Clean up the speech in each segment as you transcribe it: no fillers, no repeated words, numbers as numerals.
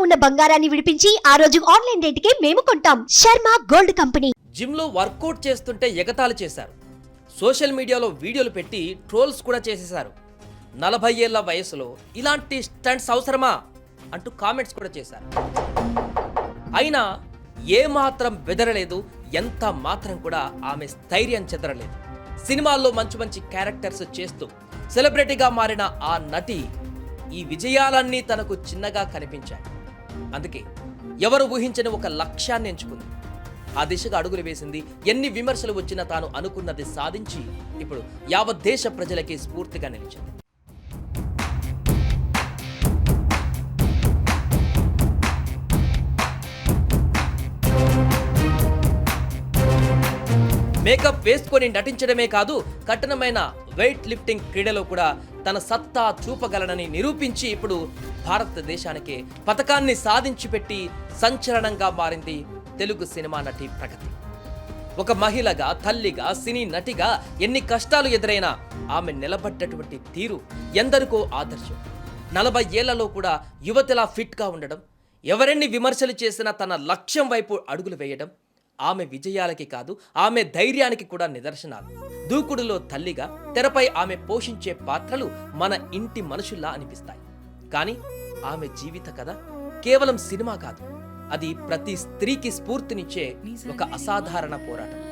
ఉన్న బంగారాన్ని విడిపించి ఆ రోజు ఆన్లైన్ రేటుకే మేము కొంటాం. Sharma gold company. జిమ్ లో వర్కౌట్ చేస్తుంటే ఎగతాళి చేశారు. సోషల్ మీడియాలో వీడియోలు పెట్టి ట్రోల్స్ కూడా చేసేశారు. 40 ఏళ్ల వయసులో ఇలాంటి స్టంట్స్ అవసరమా అంటూ కామెంట్స్ కూడా చేశారు. అయినా ఏ మాత్రం బెదరలేదు, ఎంత మాత్రం కూడా ఆమె స్థైర్యం చెదరలేదు. సినిమాల్లో మంచి మంచి క్యారెక్టర్స్ చేస్తూ సెలబ్రిటీగా మారిన ఆ నటి ఈ విజయాలన్నీ తనకు చిన్నగా కనిపించాయి. అందుకే ఎవరు ఊహించని ఒక లక్ష్యాన్ని ఎంచుకుంది. ఆ దిశగా అడుగులు వేసింది. ఎన్ని విమర్శలు వచ్చినా తాను అనుకున్నది సాధించి ఇప్పుడు యావత్ దేశ ప్రజలకి స్ఫూర్తిగా నిలిచింది. మేకప్ వేసుకొని నటించడమే కాదు, కఠినమైన వెయిట్ లిఫ్టింగ్ క్రీడలో కూడా తన సత్తా చూపగలనని నిరూపించి ఇప్పుడు భారతదేశానికి పతకాన్ని సాధించి పెట్టి సంచలనంగా మారింది తెలుగు సినిమా నటి ప్రగతి. ఒక మహిళగా, తల్లిగా, సినీ నటిగా ఎన్ని కష్టాలు ఎదురైనా ఆమె నిలబడ్డటువంటి తీరు ఎందరికో ఆదర్శం. 40 ఏళ్లలో కూడా యువతిలా ఫిట్గా ఉండడం, ఎవరెన్ని విమర్శలు చేసినా తన లక్ష్యం వైపు అడుగులు వేయడం ఆమె విజయాలకి కాదు, ఆమె ధైర్యానికి కూడా నిదర్శనాలు. దూకుడులో తల్లిగా తెరపై ఆమె పోషించే పాత్రలు మన ఇంటి మనుషుల్లా అనిపిస్తాయి. కానీ ఆమె జీవిత కథ కేవలం సినిమా కాదు, అది ప్రతి స్త్రీకి స్ఫూర్తినిచ్చే ఒక అసాధారణ పోరాటం.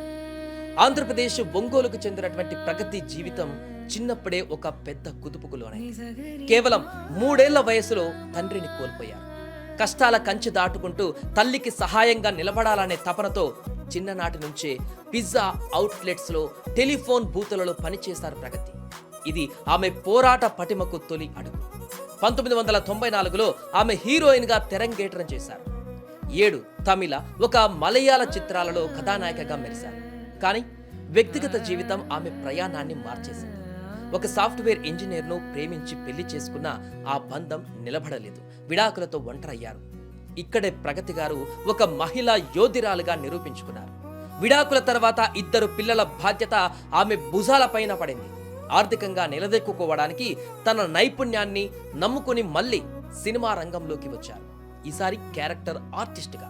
ఆంధ్రప్రదేశ్ ఒంగోలుకు చెందినటువంటి ప్రగతి జీవితం చిన్నప్పుడే ఒక పెద్ద కుదుపుకు లోనైంది. కేవలం 3 ఏళ్ల వయసులో తండ్రిని కోల్పోయారు. కష్టాల కంచె దాటుకుంటూ తల్లికి సహాయంగా నిలబడాలనే తపనతో చిన్ననాటి నుంచే పిజ్జా అవుట్లెట్స్లో, టెలిఫోన్ బూతులలో పనిచేశారు ప్రగతి. ఇది ఆమె పోరాట పటిమకు తొలి అడుగు. 1994లో ఆమె హీరోయిన్గా తెరంగేట్రం చేశారు. 7 తమిళ, ఒక మలయాళ చిత్రాలలో కథానాయికగా మెరిశారు. కానీ వ్యక్తిగత జీవితం ఆమె ప్రయాణాన్ని మార్చేసింది. ఒక సాఫ్ట్వేర్ ఇంజనీర్ను ప్రేమించి పెళ్లి చేసుకున్న ఆ బంధం నిలబడలేదు. విడాకులతో ఒంటరయ్యారు. ఇక్కడే ప్రగతి గారు ఒక మహిళా యోధిరాలుగా నిరూపించుకున్నారు. విడాకుల తర్వాత 2 పిల్లల బాధ్యత ఆమె భుజాలపైన పడింది. ఆర్థికంగా నిలదొక్కుకోవడానికి తన నైపుణ్యాన్ని నమ్ముకుని మళ్ళీ సినిమా రంగంలోకి వచ్చారు. ఈసారి క్యారెక్టర్ ఆర్టిస్ట్గా.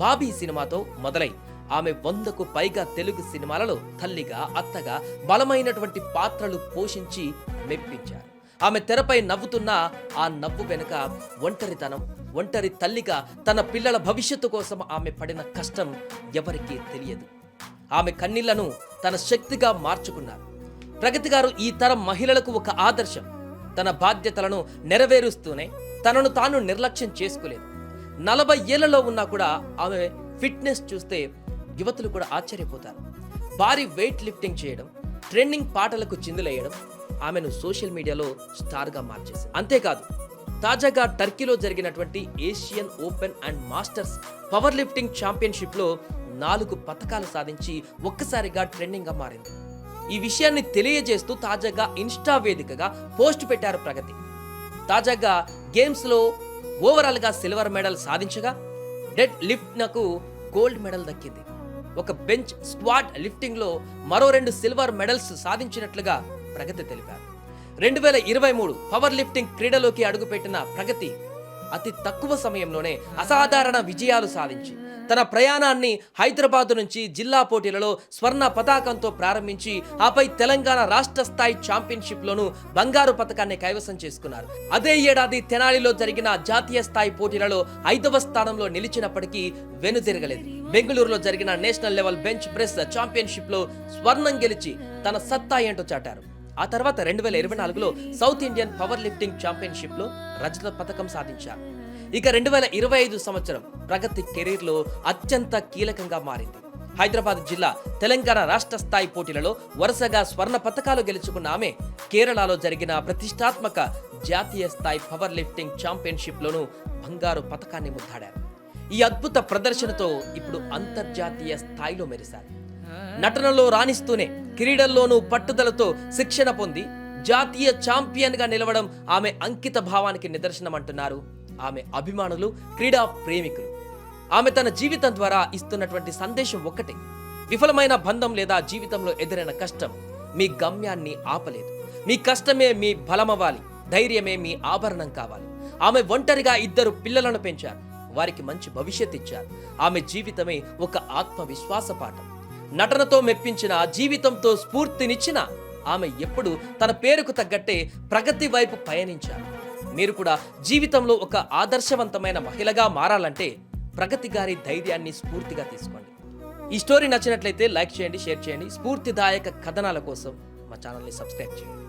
బాబీ సినిమాతో మొదలై ఆమె 100కు పైగా తెలుగు సినిమాలలో తల్లిగా, అత్తగా బలమైనటువంటి పాత్రలు పోషించి మెప్పించారు. ఆమె తెరపై నవ్వుతున్న ఆ నవ్వు వెనుక ఒంటరితనం, ఒంటరి తల్లిగా తన పిల్లల భవిష్యత్తు కోసం ఆమె పడిన కష్టం ఎవరికీ తెలియదు. ఆమె కన్నీళ్లను తన శక్తిగా మార్చుకున్నారు. ప్రగతి గారు ఈ తరం మహిళలకు ఒక ఆదర్శం. తన బాధ్యతలను నెరవేరుస్తూనే తనను తాను నిర్లక్ష్యం చేసుకోలేదు. 40 ఏళ్లలో ఉన్నా కూడా ఆమె ఫిట్నెస్ చూస్తే యువతులు కూడా ఆశ్చర్యపోతారు. భారీ వెయిట్ లిఫ్టింగ్ చేయడం, ట్రెండింగ్ పాటలకు చిందులేయడం ఆమెను సోషల్ మీడియాలో స్టార్గా మార్చేసింది. అంతేకాదు, తాజాగా టర్కీలో జరిగినటువంటి Asian open and masters power lifting ఛాంపియన్షిప్లో 4 పతకాలు సాధించి ఒక్కసారిగా ట్రెండింగ్గా మారింది. ఈ విషయాన్ని తెలియజేస్తూ తాజాగా ఇన్స్టా వేదికగా పోస్ట్ పెట్టారు ప్రగతి. తాజాగా గేమ్స్లో ఓవరాల్గా సిల్వర్ మెడల్ సాధించగా, డెడ్ లిఫ్ట్నకు గోల్డ్ మెడల్ దక్కింది. ఒక బెంచ్ స్క్వాట్ లిఫ్టింగ్లో మరో 2 సిల్వర్ మెడల్స్ సాధించినట్లుగా ప్రగతి తెలిపారు. 2023 పవర్ లిఫ్టింగ్ క్రీడలోకి అడుగుపెట్టిన ప్రగతి అతి తక్కువ సమయంలోనే అసాధారణ విజయాలు సాధించి తన ప్రయాణాన్ని హైదరాబాద్ నుంచి జిల్లా పోటీలలో స్వర్ణ పతాకంతో ప్రారంభించి ఆపై తెలంగాణ రాష్ట్ర స్థాయి ఛాంపియన్షిప్లోనూ బంగారు పతకాన్ని కైవసం చేసుకున్నారు. అదే ఏడాది తెనాలిలో జరిగిన జాతీయ స్థాయి పోటీలలో 5వ స్థానంలో నిలిచినప్పటికీ వెనుదిరగలేదు. బెంగళూరులో జరిగిన నేషనల్ లెవెల్ బెంచ్ ప్రెస్ ఛాంపియన్షిప్లో స్వర్ణం గెలిచి తన సత్తా ఏంటో చాటారు. ఆ తర్వాత 2024లో సౌత్ ఇండియన్ పవర్ లిఫ్టింగ్ ఛాంపియన్షిప్లో రజత పతకం సాధించారు. ఇక 2025 సంవత్సరం ప్రగతి కెరీర్లో అత్యంత కీలకంగా మారింది. హైదరాబాద్ జిల్లా, తెలంగాణ రాష్ట్ర స్థాయి పోటీలలో వరుసగా స్వర్ణ పతకాలు గెలుచుకున్న ఆమె కేరళలో జరిగిన ప్రతిష్టాత్మక జాతీయ స్థాయి పవర్ లిఫ్టింగ్ ఛాంపియన్షిప్లోనూ బంగారు పతకాన్ని ముద్దాడారు. ఈ అద్భుత ప్రదర్శనతో ఇప్పుడు అంతర్జాతీయ స్థాయిలో మెరిశారు. నటనలో రాణిస్తూనే క్రీడల్లోనూ పట్టుదలతో శిక్షణ పొంది జాతీయ ఛాంపియన్గా నిలవడం ఆమె అంకిత భావానికి నిదర్శనం అంటున్నారు ఆమె అభిమానులు, క్రీడా ప్రేమికులు. ఆమె తన జీవితం ద్వారా ఇస్తున్నటువంటి సందేశం ఒక్కటే: విఫలమైన బంధం లేదా జీవితంలో ఎదురైన కష్టం మీ గమ్యాన్ని ఆపలేదు. మీ కష్టమే మీ బలమవ్వాలి, ధైర్యమే మీ ఆభరణం కావాలి. ఆమె ఒంటరిగా 2 పిల్లలను పెంచారు. వారికి మంచి భవిష్యత్ ఇచ్చారు. ఆమె జీవితమే ఒక ఆత్మవిశ్వాస పాఠం. నటనతో మెప్పించిన, జీవితంతో స్ఫూర్తినిచ్చిన ఆమె ఎప్పుడు తన పేరుకు తగ్గట్టే ప్రగతి వైపు పయనించారు. మీరు కూడా జీవితంలో ఒక ఆదర్శవంతమైన మహిళగా మారాలంటే ప్రగతి గారి ధైర్యాన్ని స్ఫూర్తిగా తీసుకోండి. ఈ స్టోరీ నచ్చినట్లయితే లైక్ చేయండి, షేర్ చేయండి. స్ఫూర్తిదాయక కథనాల కోసం మా ఛానల్ని సబ్స్క్రైబ్ చేయండి.